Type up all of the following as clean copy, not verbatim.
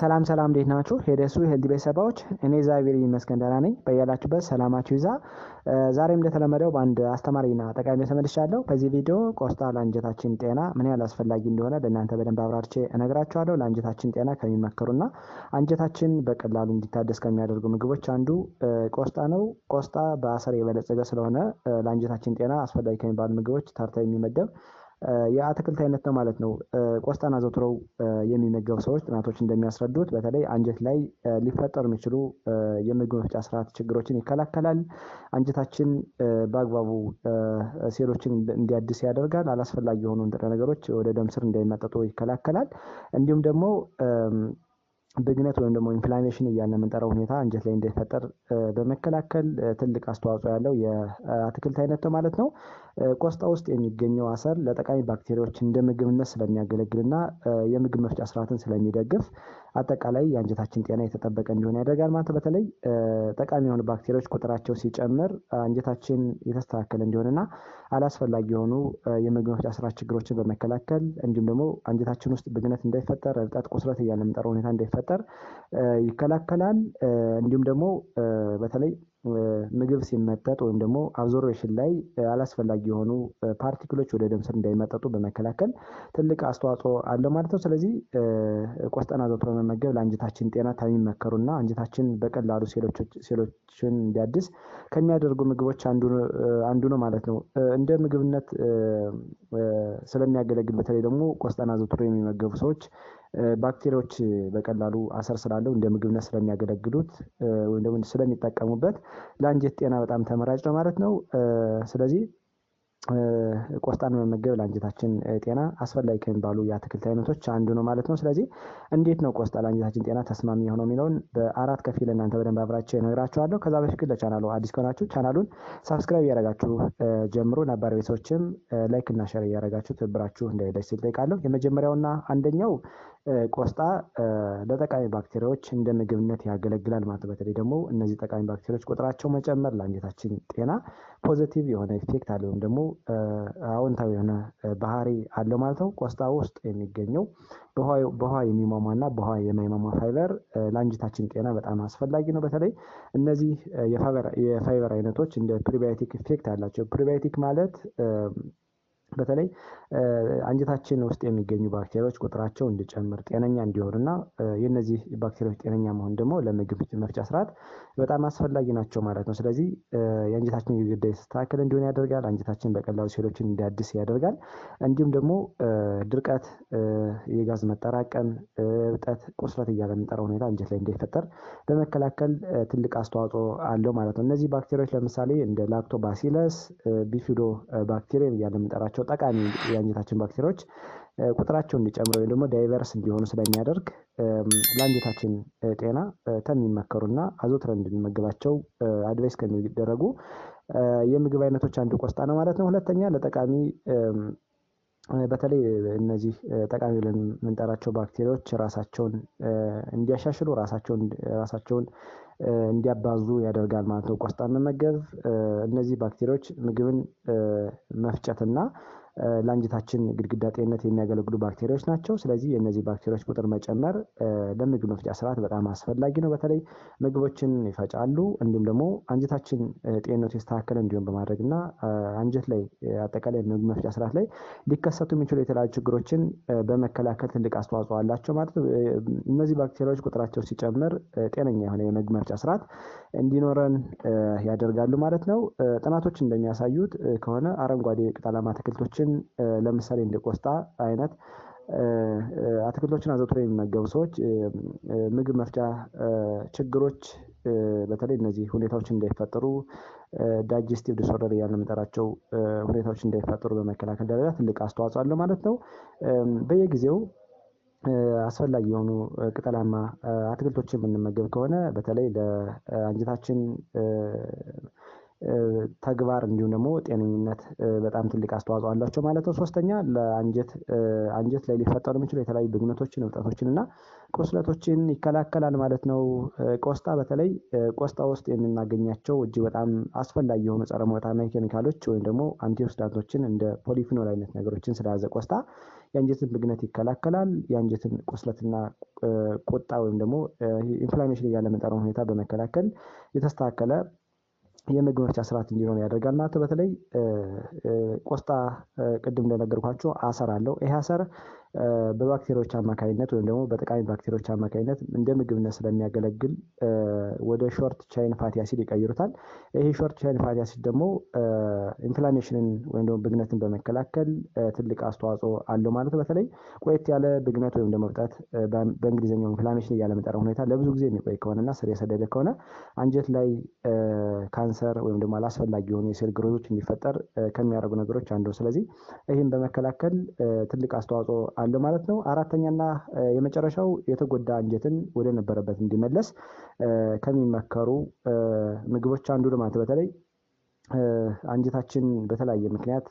ሰላም ሰላም እንዴት ናችሁ? ሄደሱ ሄልዲ ቤተሰቦች እኔ ዛሬ ይመስገን ደህና ነኝ። በያላችሁበት ሰላማችሁ ይዛ። ዛሬም እንደተለመደው በአንድ አስተማሪና ጠቃሚ ተመልሻለሁ። በዚህ ቪዲዮ ቆስጣ ለአንጀታችን ጤና ምን ያህል አስፈላጊ እንደሆነ ለእናንተ በደንብ አብራርቼ እነግራችኋለሁ። ለአንጀታችን ጤና ከሚመከሩና አንጀታችን በቀላሉ እንዲታደስ ከሚያደርጉ ምግቦች አንዱ ቆስጣ ነው። ቆስጣ በአሰር የበለጸገ ስለሆነ ለአንጀታችን ጤና አስፈላጊ ከሚባሉ ምግቦች ተርታ የሚመደብ የአትክልት አይነት ነው ማለት ነው። ቆስጣን አዘውትረው የሚመገቡ ሰዎች ጥናቶች እንደሚያስረዱት በተለይ አንጀት ላይ ሊፈጠሩ የሚችሉ የምግብ መፍጫ ስርዓት ችግሮችን ይከላከላል። አንጀታችን በአግባቡ ሴሎችን እንዲያድስ ያደርጋል። አላስፈላጊ የሆኑ ንጥረ ነገሮች ወደ ደም ስር እንዳይመጠጡ ይከላከላል። እንዲሁም ደግሞ ብግነት ወይም ደግሞ ኢንፍላሜሽን እያልን የምንጠራው ሁኔታ አንጀት ላይ እንዳይፈጠር በመከላከል ትልቅ አስተዋጽኦ ያለው የአትክልት አይነት ነው ማለት ነው። ቆስጣ ውስጥ የሚገኘው አሰር ለጠቃሚ ባክቴሪያዎች እንደ ምግብነት ስለሚያገለግልና የምግብ መፍጫ ስርዓትን ስለሚደግፍ አጠቃላይ የአንጀታችን ጤና የተጠበቀ እንዲሆን ያደርጋል ማለት ነው። በተለይ ጠቃሚ የሆኑ ባክቴሪያዎች ቁጥራቸው ሲጨምር አንጀታችን የተስተካከለ እንዲሆንና አላስፈላጊ የሆኑ የምግብ መፍጫ ስርዓት ችግሮችን በመከላከል እንዲሁም ደግሞ አንጀታችን ውስጥ ብግነት እንዳይፈጠር፣ እብጠት፣ ቁስለት እያልን የምንጠራው ሁኔታ እንዳይፈጠር ይከላከላል። እንዲሁም ደግሞ በተለይ ምግብ ሲመጠጥ ወይም ደግሞ አብዞርቤሽን ላይ አላስፈላጊ የሆኑ ፓርቲክሎች ወደ ደም ስር እንዳይመጠጡ በመከላከል ትልቅ አስተዋጽኦ አለው ማለት ነው። ስለዚህ ቆስጣን አዘውትሮ መመገብ ለአንጀታችን ጤና ከሚመከሩና አንጀታችን በቀላሉ ሴሎችን እንዲያድስ ከሚያደርጉ ምግቦች አንዱ ነው ማለት ነው። እንደ ምግብነት ስለሚያገለግል በተለይ ደግሞ ቆስጣን አዘውትሮ የሚመገቡ ሰዎች ባክቴሪያዎች በቀላሉ አሰር ስላለው እንደ ምግብነት ስለሚያገለግሉት ወይም ደግሞ ስለሚጠቀሙበት ለአንጀት ጤና በጣም ተመራጭ ነው ማለት ነው። ስለዚህ ቆስጣን መመገብ ለአንጀታችን ጤና አስፈላጊ ከሚባሉ የአትክልት አይነቶች አንዱ ነው ማለት ነው። ስለዚህ እንዴት ነው ቆስጣ ለአንጀታችን ጤና ተስማሚ የሆነው የሚለውን በአራት ከፊል እናንተ በደንብ አብራችሁ እነግራችኋለሁ። ከዛ በፊት ለቻናሉ አዲስ ከሆናችሁ ቻናሉን ሳብስክራይብ እያደረጋችሁ ጀምሩ። ነባር ቤተሰቦችም ላይክ እና ሼር እያደረጋችሁ ትብብራችሁ እንዳይለይ ሲል ጠይቃለሁ። የመጀመሪያውና አንደኛው ቆስጣ ለጠቃሚ ባክቴሪያዎች እንደ ምግብነት ያገለግላል ማለት ነው። በተለይ ደግሞ እነዚህ ጠቃሚ ባክቴሪያዎች ቁጥራቸው መጨመር ለአንጀታችን ጤና ፖዚቲቭ የሆነ ኢፌክት አለው ወይም ደግሞ አዎንታዊ የሆነ ባህሪ አለው ማለት ነው። ቆስጣ ውስጥ የሚገኘው በውሃ የሚሟሟና በውሃ የማይሟሟ ፋይበር ለአንጀታችን ጤና በጣም አስፈላጊ ነው። በተለይ እነዚህ የፋይበር አይነቶች እንደ ፕሪባዮቲክ ኢፌክት አላቸው። ፕሪባዮቲክ ማለት በተለይ አንጀታችን ውስጥ የሚገኙ ባክቴሪያዎች ቁጥራቸው እንዲጨምር ጤነኛ እንዲሆኑና የነዚህ ባክቴሪያዎች ጤነኛ መሆን ደግሞ ለምግብ መፍጫ ስርዓት በጣም አስፈላጊ ናቸው ማለት ነው። ስለዚህ የአንጀታችን ግድግዳ የተስተካከለ እንዲሆን ያደርጋል። አንጀታችን በቀላሉ ሴሎችን እንዲያድስ ያደርጋል። እንዲሁም ደግሞ ድርቀት፣ የጋዝ መጠራቀም፣ እብጠት፣ ቁስለት እያለ የምንጠራው ሁኔታ አንጀት ላይ እንዳይፈጠር በመከላከል ትልቅ አስተዋጽኦ አለው ማለት ነው። እነዚህ ባክቴሪያዎች ለምሳሌ እንደ ላክቶባሲለስ፣ ቢፊዶ ባክቴሪያ እያለ የምንጠራቸው ጠቃሚ የአንጀታችን ባክቴሪያዎች ቁጥራቸው እንዲጨምር ወይም ደግሞ ዳይቨርስ እንዲሆኑ ስለሚያደርግ ለአንጀታችን ጤና ከሚመከሩና አዘውትረን እንድንመገባቸው አድቫይስ ከሚደረጉ የምግብ አይነቶች አንዱ ቆስጣ ነው ማለት ነው። ሁለተኛ ለጠቃሚ በተለይ እነዚህ ጠቃሚ ብለን የምንጠራቸው ባክቴሪያዎች ራሳቸውን እንዲያሻሽሉ ራሳቸውን እንዲያባዙ ያደርጋል ማለት ነው። ቆስጣን መመገብ እነዚህ ባክቴሪያዎች ምግብን መፍጨትና ለአንጀታችን ግድግዳ ጤንነት የሚያገለግሉ ባክቴሪያዎች ናቸው። ስለዚህ የእነዚህ ባክቴሪያዎች ቁጥር መጨመር ለምግብ መፍጫ ስርዓት በጣም አስፈላጊ ነው። በተለይ ምግቦችን ይፈጫሉ። እንዲሁም ደግሞ አንጀታችን ጤንነቱ የተስተካከለ እንዲሆን በማድረግና አንጀት ላይ አጠቃላይ ምግብ መፍጫ ስርዓት ላይ ሊከሰቱ የሚችሉ የተለያዩ ችግሮችን በመከላከል ትልቅ አስተዋጽኦ አላቸው ማለት ነው። እነዚህ ባክቴሪያዎች ቁጥራቸው ሲጨምር ጤነኛ የሆነ የምግብ መፍጫ ስርዓት እንዲኖረን ያደርጋሉ ማለት ነው። ጥናቶች እንደሚያሳዩት ከሆነ አረንጓዴ ቅጠላማ አትክልቶችን ለምሳሌ እንደ ቆስጣ አይነት አትክልቶችን አዘውትረው የሚመገቡ ሰዎች ምግብ መፍጫ ችግሮች በተለይ እነዚህ ሁኔታዎች እንዳይፈጠሩ ዳይጀስቲቭ ዲስኦርደር እያልን የምንጠራቸው ሁኔታዎች እንዳይፈጠሩ በመከላከል ደረጃ ትልቅ አስተዋጽኦ አለው ማለት ነው። በየጊዜው አስፈላጊ የሆኑ ቅጠላማ አትክልቶችን የምንመገብ ከሆነ በተለይ ለአንጀታችን ተግባር እንዲሁም ደግሞ ጤነኝነት በጣም ትልቅ አስተዋጽኦ አላቸው ማለት ነው። ሶስተኛ አንጀት ላይ ሊፈጠሩ የሚችሉ የተለያዩ ብግነቶችን፣ እብጠቶችን እና ቁስለቶችን ይከላከላል ማለት ነው። ቆስጣ በተለይ ቆስጣ ውስጥ የምናገኛቸው እጅግ በጣም አስፈላጊ የሆኑ ጸረ ሞታና ኬሚካሎች ወይም ደግሞ አንቲኦክሲዳንቶችን እንደ ፖሊፊኖል አይነት ነገሮችን ስለያዘ ቆስጣ የአንጀትን ብግነት ይከላከላል። የአንጀትን ቁስለትና ቁጣ ወይም ደግሞ ኢንፍላሜሽን እያለ መጠረውን ሁኔታ በመከላከል የተስተካከለ የምግብ መፍጫ ስርዓት እንዲኖር ያደርጋል ማለት ነው። በተለይ ቆስጣ ቅድም እንደነገርኳቸው አሰር አለው። ይሄ አሰር በባክቴሪያዎች አማካኝነት ወይም ደግሞ በጠቃሚ ባክቴሪያዎች አማካኝነት እንደ ምግብነት ስለሚያገለግል ወደ ሾርት ቻይን ፋቲ አሲድ ይቀይሩታል። ይሄ ሾርት ቻይን ፋቲ አሲድ ደግሞ ኢንፍላሜሽንን ወይም ደግሞ ብግነትን በመከላከል ትልቅ አስተዋጽኦ አለው ማለት ነው። በተለይ ቆየት ያለ ብግነት ወይም ደግሞ እብጠት በእንግሊዝኛው ኢንፍላሜሽን እያለ መጠረው ሁኔታ ለብዙ ጊዜ የሚቆይ ከሆነና ስር የሰደደ ከሆነ አንጀት ላይ ካንሰር ወይም ደግሞ አላስፈላጊ የሆኑ የሴል ግሮዞች እንዲፈጠር ከሚያደርጉ ነገሮች አንዱ። ስለዚህ ይህን በመከላከል ትልቅ አስተዋጽኦ አለ ማለት ነው። አራተኛና የመጨረሻው የተጎዳ አንጀትን ወደ ነበረበት እንዲመለስ ከሚመከሩ ምግቦች አንዱ ማለት በተለይ አንጀታችን በተለያየ ምክንያት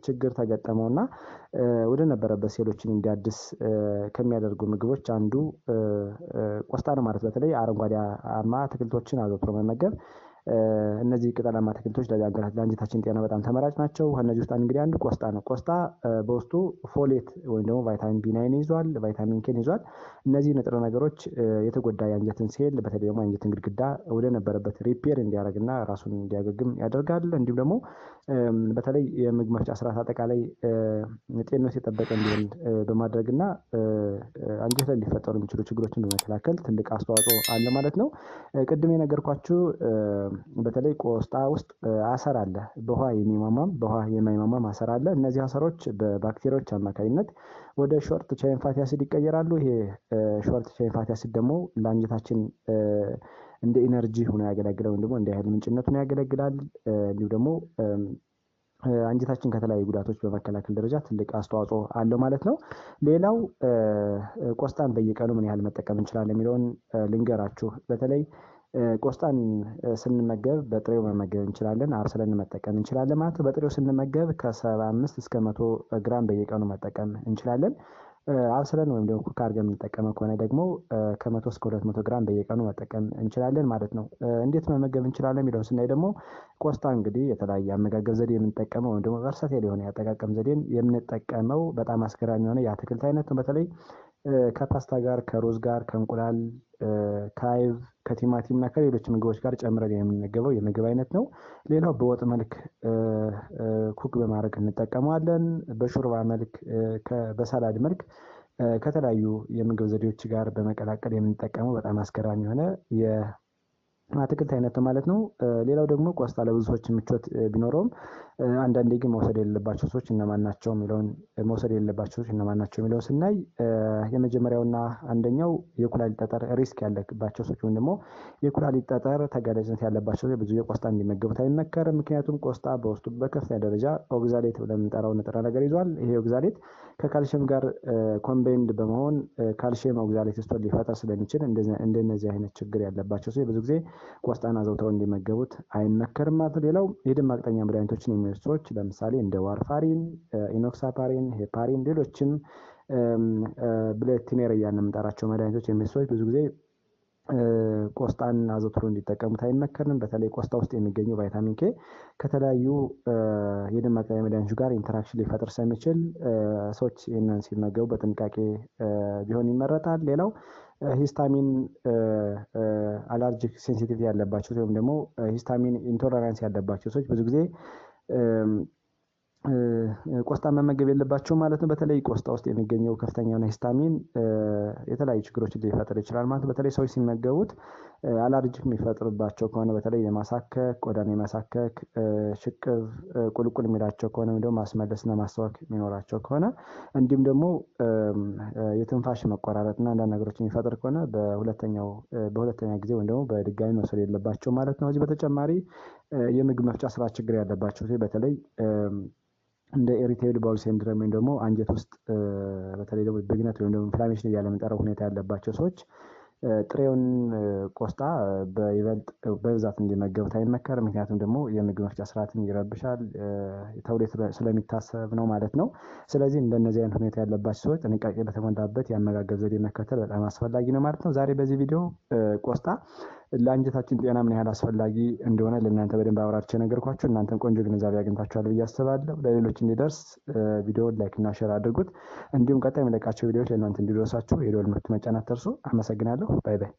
ችግር ተገጠመውና ወደ ነበረበት ሴሎችን እንዲያድስ ከሚያደርጉ ምግቦች አንዱ ቆስጣ ነው ማለት በተለይ አረንጓዴማ አትክልቶችን አዘውትሮ መመገብ። እነዚህ ቅጠላማ አትክልቶች ለአንጀታችን ጤና በጣም ተመራጭ ናቸው። ከእነዚህ ውስጥ እንግዲህ አንዱ ቆስጣ ነው። ቆስጣ በውስጡ ፎሌት ወይም ደግሞ ቫይታሚን ቢ9 ይዟል፣ ቫይታሚን ኬን ይዟል። እነዚህ ንጥረ ነገሮች የተጎዳ የአንጀትን ሴል በተለይ ደግሞ የአንጀትን ግድግዳ ወደ ነበረበት ሪፔር እንዲያደርግና ራሱን እንዲያገግም ያደርጋል። እንዲሁም ደግሞ በተለይ የምግብ መፍጫ ስርዓት አጠቃላይ ጤንነት የጠበቀ እንዲሆን በማድረግና አንጀት ላይ ሊፈጠሩ የሚችሉ ችግሮችን በመከላከል ትልቅ አስተዋጽኦ አለ ማለት ነው። ቅድም የነገርኳችሁ በተለይ ቆስጣ ውስጥ አሰር አለ። በውሃ የሚማማም በውሃ የማይማማም አሰር አለ። እነዚህ አሰሮች በባክቴሪያዎች አማካኝነት ወደ ሾርት ቻይን ፋቲ አሲድ ይቀየራሉ። ይሄ ሾርት ቻይን ፋቲ አሲድ ደግሞ ለአንጀታችን እንደ ኢነርጂ ሆኖ ያገለግላል ወይም ደግሞ እንደ ኃይል ምንጭነት ሆኖ ያገለግላል። እንዲሁ ደግሞ አንጀታችን ከተለያዩ ጉዳቶች በመከላከል ደረጃ ትልቅ አስተዋጽኦ አለው ማለት ነው። ሌላው ቆስጣን በየቀኑ ምን ያህል መጠቀም እንችላለን የሚለውን ልንገራችሁ። በተለይ ቆስጣን ስንመገብ በጥሬው መመገብ እንችላለን፣ አብስለን መጠቀም እንችላለን ማለት ነው። በጥሬው ስንመገብ ከ75 እስከ 100 ግራም በየቀኑ መጠቀም እንችላለን። አብስለን ወይም ደግሞ ኩክ አድርገን የምንጠቀመው ከሆነ ደግሞ ከ100 እስከ 200 ግራም በየቀኑ መጠቀም እንችላለን ማለት ነው። እንዴት መመገብ እንችላለን የሚለውን ስናይ ደግሞ ቆስጣ እንግዲህ የተለያየ አመጋገብ ዘዴ የምንጠቀመው ወይም ደግሞ ቨርሳታይል የሆነ የአጠቃቀም ዘዴን የምንጠቀመው በጣም አስገራሚ የሆነ የአትክልት አይነት ነው። በተለይ ከፓስታ ጋር፣ ከሩዝ ጋር፣ ከእንቁላል፣ ከአይብ፣ ከቲማቲም እና ከሌሎች ምግቦች ጋር ጨምረን የምንመገበው የምግብ አይነት ነው። ሌላው በወጥ መልክ ኩክ በማድረግ እንጠቀመዋለን። በሾርባ መልክ፣ በሰላድ መልክ ከተለያዩ የምግብ ዘዴዎች ጋር በመቀላቀል የምንጠቀመው በጣም አስገራሚ የሆነ የአትክልት አይነት ነው ማለት ነው። ሌላው ደግሞ ቆስጣ ለብዙ ሰዎች ምቾት ቢኖረውም አንዳንዴ ግን መውሰድ የሌለባቸው ሰዎች እነማን ናቸው የሚለውን ስናይ የመጀመሪያውና አንደኛው የኩላሊት ጠጠር ሪስክ ያለባቸው ሰዎች ወይም ደግሞ የኩላሊት ጠጠር ተጋላጭነት ያለባቸው ሰዎች ብዙ ቆስጣ እንዲመገቡት አይመከርም። ምክንያቱም ቆስጣ በውስጡ በከፍተኛ ደረጃ ኦግዛሌት ብለን የምንጠራው ንጥረ ነገር ይዟል። ይሄ ኦግዛሌት ከካልሽየም ጋር ኮምባይንድ በመሆን ካልሽየም ኦግዛሌት ስቶር ሊፈጠር ስለሚችል እንደነዚህ አይነት ችግር ያለባቸው ሰዎች ብዙ ጊዜ ቆስጣን አዘውትረው እንዲመገቡት አይመከርም ማለት ነው። ሌላው የደም ማቅጠኛ መድኃኒቶችን የሚወስዱ ሰዎች ለምሳሌ እንደ ዋርፋሪን፣ ኢኖክሳፓሪን፣ ሄፓሪን ሌሎችም ብለድ ቲነር እያልን የምንጠራቸው መድኃኒቶች የሚወስዱ ሰዎች ብዙ ጊዜ ቆስጣን አዘውትረው እንዲጠቀሙት አይመከርም። በተለይ ቆስጣ ውስጥ የሚገኘው ቫይታሚን ኬ ከተለያዩ የደም ማቅጠኛ መድኃኒቶች ጋር ኢንተራክሽን ሊፈጥር ስለሚችል ሰዎች ይህንን ሲመገቡ በጥንቃቄ ቢሆን ይመረጣል። ሌላው ሂስታሚን አለርጂክ ሴንሲቲቪቲ ያለባቸው ወይም ደግሞ ሂስታሚን ኢንቶለራንስ ያለባቸው ሰዎች ብዙ ጊዜ ቆስጣ መመገብ የለባቸው ማለት ነው። በተለይ ቆስጣ ውስጥ የሚገኘው ከፍተኛ የሆነ ሂስታሚን የተለያዩ ችግሮችን ሊፈጥር ይችላል ማለት ነው። በተለይ ሰዎች ሲመገቡት አለርጂክ የሚፈጥርባቸው ከሆነ በተለይ የማሳከክ ቆዳን የማሳከክ ሽቅብ ቁልቁል የሚላቸው ከሆነ ወይም ደግሞ ማስመለስና ማስታወክ የሚኖራቸው ከሆነ እንዲሁም ደግሞ የትንፋሽ መቆራረጥና አንዳንድ ነገሮች የሚፈጥር ከሆነ በሁለተኛ ጊዜ ወይም ደግሞ በድጋሚ መውሰድ የለባቸው ማለት ነው። ከዚህ በተጨማሪ የምግብ መፍጫ ስርዓት ችግር ያለባቸው በተለይ እንደ ኢሪቴብል ባውል ሲንድሮም ወይም ደግሞ አንጀት ውስጥ በተለይ ደግሞ ብግነት ወይም ደግሞ ኢንፍላሜሽን እያለ የምንጠራው ሁኔታ ያለባቸው ሰዎች ጥሬውን ቆስጣ በይበልጥ በብዛት እንዲመገቡት አይመከርም። ምክንያቱም ደግሞ የምግብ መፍጫ ስርዓትን ይረብሻል ተብሎ ስለሚታሰብ ነው ማለት ነው። ስለዚህ እንደነዚህ አይነት ሁኔታ ያለባቸው ሰዎች ጥንቃቄ በተሞላበት የአመጋገብ ዘዴ መከተል በጣም አስፈላጊ ነው ማለት ነው። ዛሬ በዚህ ቪዲዮ ቆስጣ ለአንጀታችን ጤና ምን ያህል አስፈላጊ እንደሆነ ለእናንተ በደንብ አብራርቼ ነገርኳችሁ። እናንተም ቆንጆ ግንዛቤ አግኝታችኋል ብዬ አስባለሁ። ለሌሎች እንዲደርስ ቪዲዮውን ላይክ እና ሼር አድርጉት። እንዲሁም ቀጣይ የምለቃቸው ቪዲዮዎች ለእናንተ እንዲደርሳችሁ የደወል ምልክቱን መጫን አትርሱ። አመሰግናለሁ። ባይ ባይ።